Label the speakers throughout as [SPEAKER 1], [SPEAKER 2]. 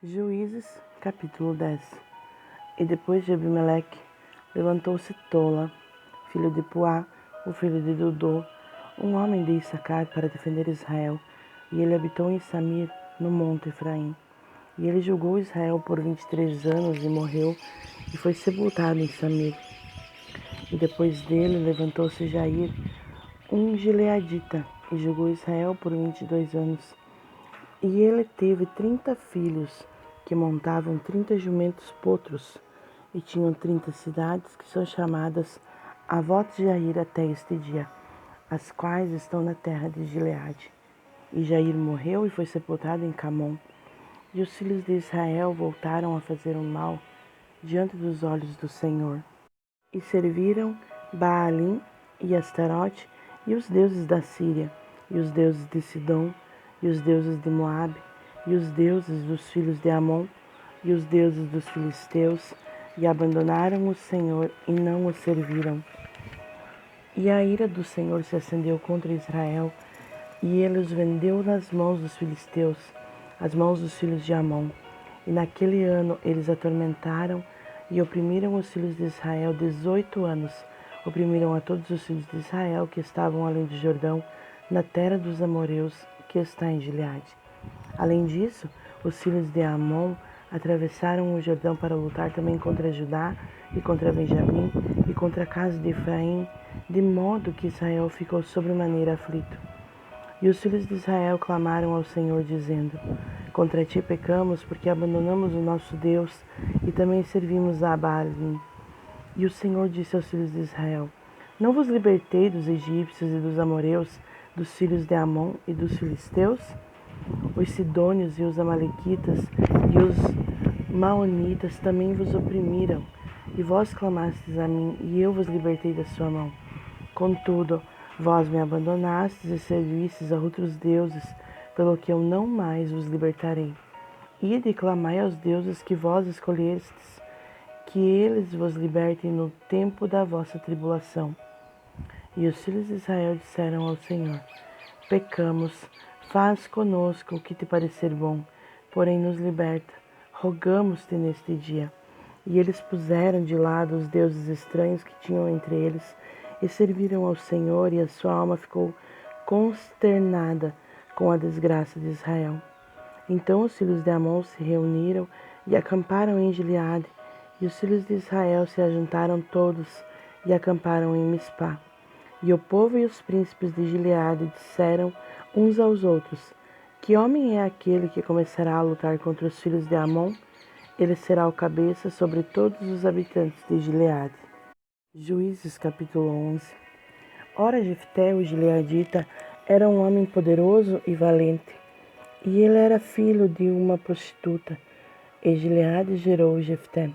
[SPEAKER 1] Juízes, capítulo 10. E depois de Abimeleque, levantou-se Tola, filho de Puá, o filho de Dodô, um homem de Issacar, para defender Israel, e ele habitou em Samir, no monte Efraim. E ele julgou Israel por 23 anos e morreu, e foi sepultado em Samir. E depois dele levantou-se Jair, um gileadita, e julgou Israel por 22 anos. E ele teve 30 filhos, que montavam 30 jumentos potros, e tinham 30 cidades, que são chamadas Avot Jair até este dia, as quais estão na terra de Gileade. E Jair morreu e foi sepultado em Camom. E os filhos de Israel voltaram a fazer o mal diante dos olhos do Senhor. E serviram Baalim e Astarote, e os deuses da Síria, e os deuses de Sidom, e os deuses de Moabe, e os deuses dos filhos de Amon, e os deuses dos filisteus, e abandonaram o Senhor e não o serviram. E a ira do Senhor se acendeu contra Israel, e ele os vendeu nas mãos dos filisteus, às mãos dos filhos de Amon. E naquele ano eles atormentaram e oprimiram os filhos de Israel 18 anos. Oprimiram a todos os filhos de Israel que estavam além do Jordão, na terra dos amorreus, que está em Gileade. Além disso, os filhos de Amon atravessaram o Jordão para lutar também contra Judá e contra Benjamim e contra a casa de Efraim, de modo que Israel ficou sobremaneira aflito. E os filhos de Israel clamaram ao Senhor, dizendo: Contra ti pecamos, porque abandonamos o nosso Deus e também servimos a Baalim. E o Senhor disse aos filhos de Israel: Não vos libertei dos egípcios e dos amorreus, dos filhos de Amon e dos filisteus? Os sidônios e os amalequitas e os maonitas também vos oprimiram, e vós clamastes a mim, e eu vos libertei da sua mão. Contudo, vós me abandonastes e servistes a outros deuses, pelo que eu não mais vos libertarei. Ide e clamai aos deuses que vós escolhestes, que eles vos libertem no tempo da vossa tribulação. E os filhos de Israel disseram ao Senhor: Pecamos, faz conosco o que te parecer bom, porém nos liberta, rogamos-te neste dia. E eles puseram de lado os deuses estranhos que tinham entre eles, e serviram ao Senhor, e a sua alma ficou consternada com a desgraça de Israel. Então os filhos de Amon se reuniram e acamparam em Gileade, e os filhos de Israel se ajuntaram todos e acamparam em Mispá. E o povo e os príncipes de Gileade disseram uns aos outros: Que homem é aquele que começará a lutar contra os filhos de Amon? Ele será o cabeça sobre todos os habitantes de Gileade. Juízes, capítulo 11. Ora, Jefté, o gileadita, era um homem poderoso e valente, e ele era filho de uma prostituta, e Gileade gerou Jefté.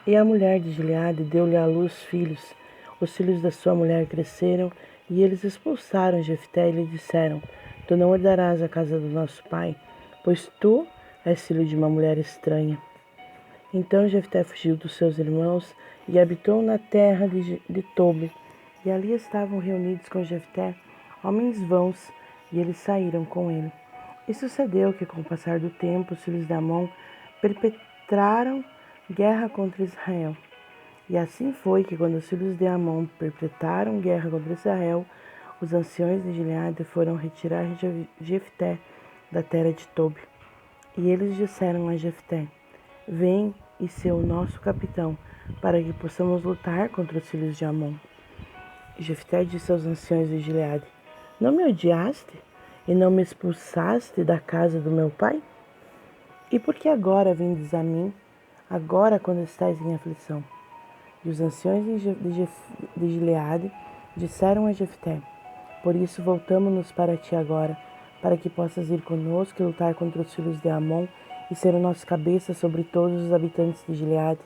[SPEAKER 1] E a mulher de Gileade deu-lhe à luz filhos. Os filhos da sua mulher cresceram, e eles expulsaram Jefté e lhe disseram: Tu não herdarás a casa do nosso pai, pois tu és filho de uma mulher estranha. Então Jefté fugiu dos seus irmãos e habitou na terra de Tobi. E ali estavam reunidos com Jefté homens vãos, e eles saíram com ele. E sucedeu que, com o passar do tempo, os filhos de Amon perpetraram guerra contra Israel. E assim foi que, quando os filhos de Amon perpetraram guerra contra Israel, os anciões de Gileade foram retirar Jefté da terra de Tobi. E eles disseram a Jefté: Vem e ser o nosso capitão, para que possamos lutar contra os filhos de Amon. E Jefté disse aos anciões de Gileade: Não me odiaste e não me expulsaste da casa do meu pai? E por que agora vindes a mim, agora quando estais em aflição? E os anciões de Gileade disseram a Jefté: Por isso voltamo-nos para ti agora, para que possas ir conosco e lutar contra os filhos de Amon e ser o nosso cabeça sobre todos os habitantes de Gileade.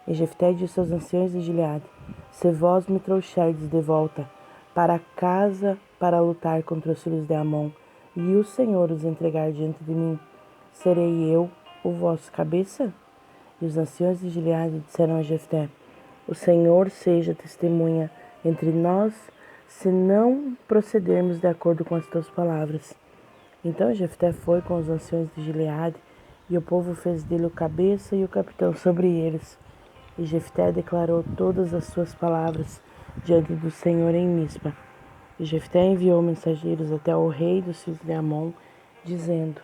[SPEAKER 1] E Jefté disse aos anciões de Gileade: Se vós me trouxerdes de volta para casa para lutar contra os filhos de Amon, e o Senhor os entregar diante de mim, serei eu o vosso cabeça? E os anciões de Gileade disseram a Jefté: O Senhor seja testemunha entre nós, se não procedermos de acordo com as tuas palavras. Então Jefté foi com os anciões de Gileade E o povo fez dele o cabeça e o capitão sobre eles. E Jefté declarou todas as suas palavras diante do Senhor em Mispa. E Jefté enviou mensageiros até o rei dos filhos de Amon, dizendo: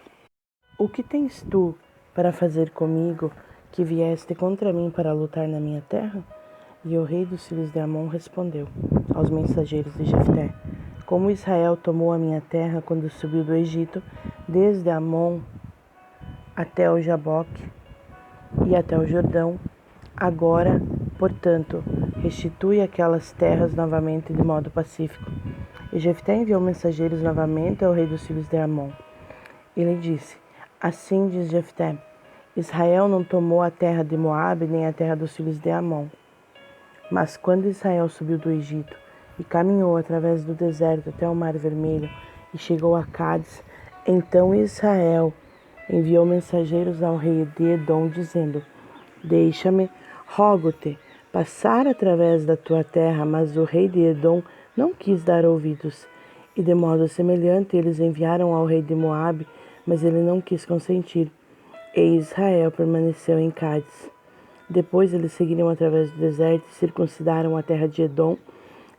[SPEAKER 1] O que tens tu para fazer comigo, que vieste contra mim para lutar na minha terra? E o rei dos filhos de Amon respondeu aos mensageiros de Jefté: Como Israel tomou a minha terra quando subiu do Egito, desde Amon até o Jaboque e até o Jordão, agora, portanto, restitui aquelas terras novamente de modo pacífico. E Jefté enviou mensageiros novamente ao rei dos filhos de Amon. Ele disse: Assim diz Jefté: Israel não tomou a terra de Moabe nem a terra dos filhos de Amon. Mas quando Israel subiu do Egito e caminhou através do deserto até o Mar Vermelho e chegou a Cádiz, então Israel enviou mensageiros ao rei de Edom, dizendo: Deixa-me, rogo-te, passar através da tua terra. Mas o rei de Edom não quis dar ouvidos. E de modo semelhante eles enviaram ao rei de Moabe, mas ele não quis consentir. E Israel permaneceu em Cádiz. Depois eles seguiram através do deserto e circuncidaram a terra de Edom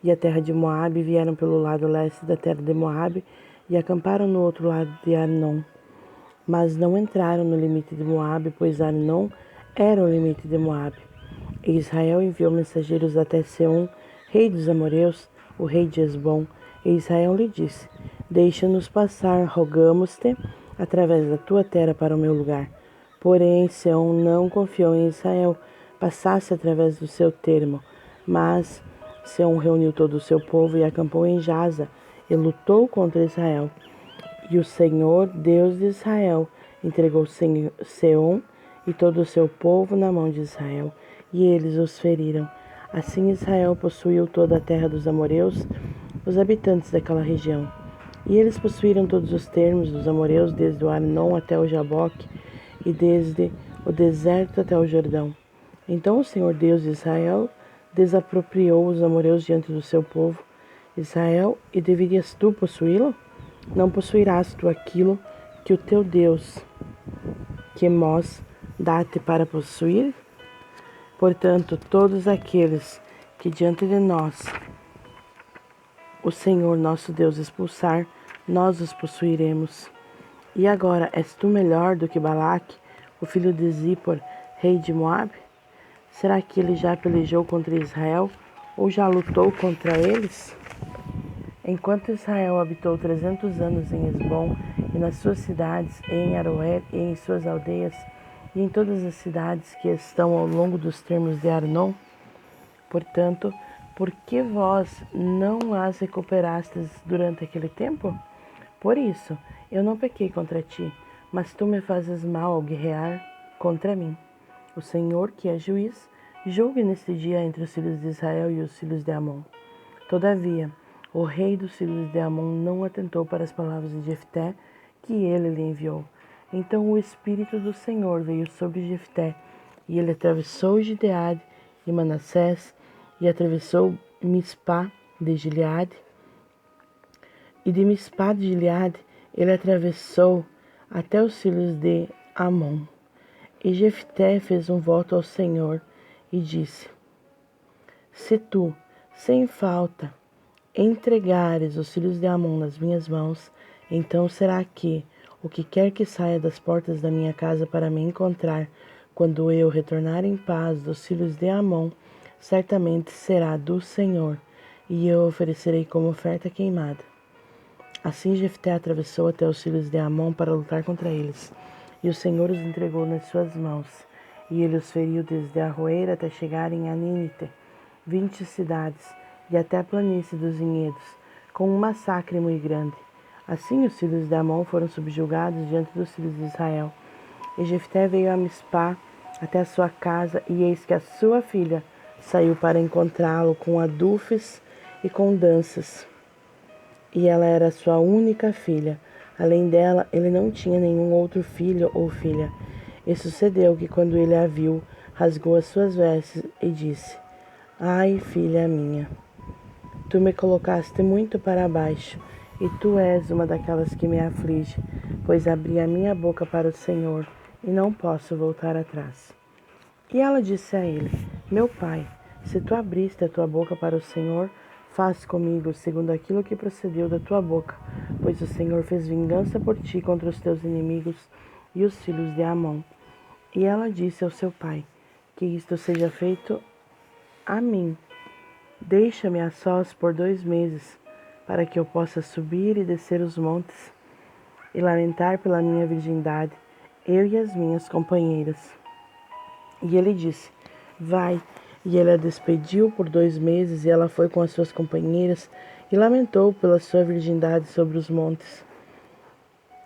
[SPEAKER 1] e a terra de Moabe, vieram pelo lado leste da terra de Moabe e acamparam no outro lado de Arnon. Mas não entraram no limite de Moabe, pois Arnon era o limite de Moabe. E Israel enviou mensageiros até Seom, rei dos amorreus, o rei de Esbom. E Israel lhe disse: Deixa-nos passar, rogamos-te, através da tua terra para o meu lugar. Porém, Seom não confiou em Israel, passasse através do seu termo. Mas Seom reuniu todo o seu povo e acampou em Jaza, e lutou contra Israel. E o Senhor, Deus de Israel, entregou Seom e todo o seu povo na mão de Israel, e eles os feriram. Assim Israel possuiu toda a terra dos amorreus, os habitantes daquela região. E eles possuíram todos os termos dos amorreus, desde o Arnon até o Jaboque, e desde o deserto até o Jordão. Então o Senhor Deus de Israel desapropriou os amorreus diante do seu povo, Israel, e deverias tu possuí-lo? Não possuirás tu aquilo que o teu Deus, Quemos, dá-te para possuir? Portanto, todos aqueles que diante de nós, o Senhor nosso Deus expulsar, nós os possuiremos. E agora, és tu melhor do que Balaque, o filho de Zippor, rei de Moabe? Será que ele já pelejou contra Israel, ou já lutou contra eles? Enquanto Israel habitou 300 anos em Esbom, e nas suas cidades, e em Aroer, e em suas aldeias, e em todas as cidades que estão ao longo dos termos de Arnon, portanto, por que vós não as recuperastes durante aquele tempo? Por isso, eu não pequei contra ti, mas tu me fazes mal ao guerrear contra mim. O Senhor, que é juiz, julgue neste dia entre os filhos de Israel e os filhos de Amon. Todavia, o rei dos filhos de Amon não atentou para as palavras de Jefté, que ele lhe enviou. Então o Espírito do Senhor veio sobre Jefté, e ele atravessou Gileade e Manassés, e atravessou Mispá de Gileade, e de Mispá de Gileade ele atravessou até os filhos de Amon. E Jefté fez um voto ao Senhor e disse: Se tu, sem falta, entregares os filhos de Amon nas minhas mãos, então será que o que quer que saia das portas da minha casa para me encontrar, quando eu retornar em paz dos filhos de Amon, certamente será do Senhor, e eu oferecerei como oferta queimada. Assim Jefté atravessou até os filhos de Amon para lutar contra eles, e o Senhor os entregou nas suas mãos, e ele os feriu desde Aroer até chegarem a Nínite, 20 cidades, e até a planície dos vinhedos, com um massacre muito grande. Assim os filhos de Amon foram subjugados diante dos filhos de Israel. E Jefté veio a Mispá até a sua casa, e eis que a sua filha saiu para encontrá-lo com adufes e com danças. E ela era sua única filha. Além dela, ele não tinha nenhum outro filho ou filha. E sucedeu que, quando ele a viu, rasgou as suas vestes e disse: Ai, filha minha, tu me colocaste muito para baixo, e tu és uma daquelas que me aflige, pois abri a minha boca para o Senhor, e não posso voltar atrás. E ela disse a ele: Meu pai, se tu abriste a tua boca para o Senhor, faze comigo segundo aquilo que procedeu da tua boca, pois o Senhor fez vingança por ti contra os teus inimigos e os filhos de Amon. E ela disse ao seu pai: Que isto seja feito a mim. Deixa-me a sós por 2 meses, para que eu possa subir e descer os montes e lamentar pela minha virgindade, eu e as minhas companheiras. E ele disse: Vai. E ele a despediu por 2 meses, e ela foi com as suas companheiras e lamentou pela sua virgindade sobre os montes.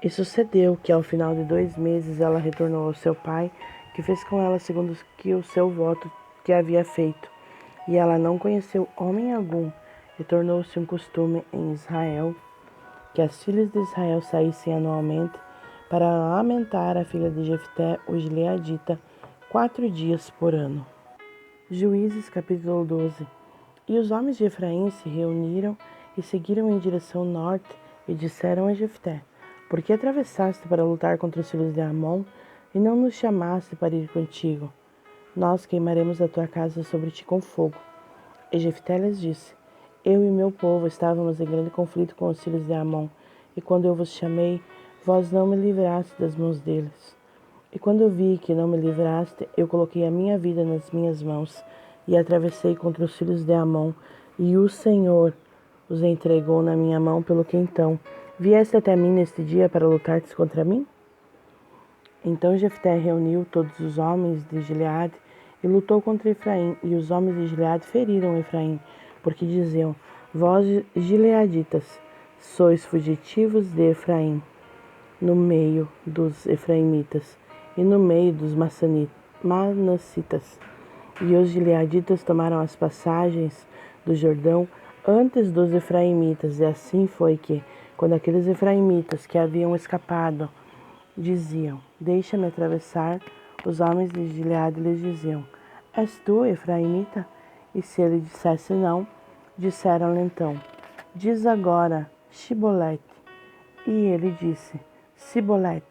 [SPEAKER 1] E sucedeu que ao final de 2 meses ela retornou ao seu pai, que fez com ela segundo que o seu voto que havia feito. E ela não conheceu homem algum, e tornou-se um costume em Israel que as filhas de Israel saíssem anualmente para lamentar a filha de Jefté, o gileadita, 4 dias por ano. Juízes capítulo 12. E os homens de Efraim se reuniram e seguiram em direção norte e disseram a Jefté: Por que atravessaste para lutar contra os filhos de Amon e não nos chamaste para ir contigo? Nós queimaremos a tua casa sobre ti com fogo. E Jefté lhes disse: Eu e meu povo estávamos em grande conflito com os filhos de Amon, e quando eu vos chamei, vós não me livraste das mãos deles. E quando eu vi que não me livraste, eu coloquei a minha vida nas minhas mãos, e atravessei contra os filhos de Amon, e o Senhor os entregou na minha mão, pelo que então vieste até mim neste dia para lutardes contra mim? Então Jefté reuniu todos os homens de Gileade e lutou contra Efraim, e os homens de Gileade feriram Efraim, porque diziam: Vós, gileaditas, sois fugitivos de Efraim, no meio dos efraimitas e no meio dos manassitas. E os gileaditas tomaram as passagens do Jordão antes dos efraimitas, e assim foi que, quando aqueles efraimitas que haviam escapado diziam: Deixa-me atravessar, os homens de Gileade lhes diziam: És tu, efraimita? E se ele dissesse não, disseram-lhe então: Diz agora, Shibolete. E ele disse: Sibolete,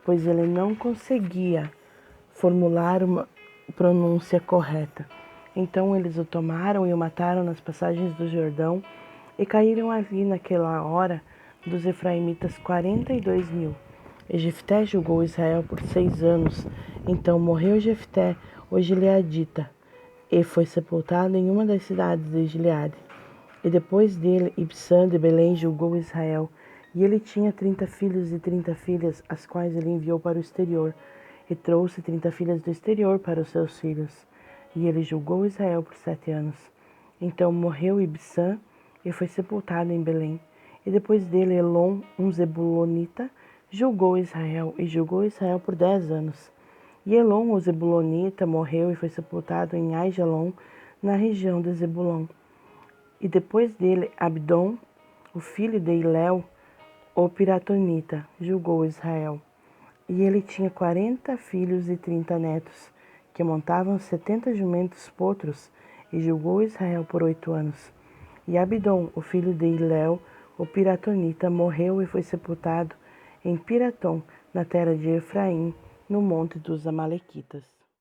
[SPEAKER 1] pois ele não conseguia formular uma pronúncia correta. Então eles o tomaram e o mataram nas passagens do Jordão, e caíram ali naquela hora dos efraimitas 42.000. E Jefté julgou Israel por 6 anos. Então morreu Jefté, o gileadita, e foi sepultado em uma das cidades de Gileade. E depois dele, Ibsã de Belém julgou Israel. E ele tinha 30 filhos e 30 filhas, as quais ele enviou para o exterior. E trouxe 30 filhas do exterior para os seus filhos. E ele julgou Israel por 7 anos. Então morreu Ibsã e foi sepultado em Belém. E depois dele, Elon, um zebulonita, julgou Israel, e julgou Israel por 10 anos. E Elon, o zebulonita, morreu e foi sepultado em Aijalon, na região de Zebulon. E depois dele, Abdom, o filho de Hilel, o piratonita, julgou Israel. E ele tinha 40 filhos e 30 netos, que montavam 70 jumentos potros, e julgou Israel por 8 anos. E Abdom, o filho de Hilel, o piratonita, morreu e foi sepultado em Piratom, na terra de Efraim, no monte dos Amalequitas.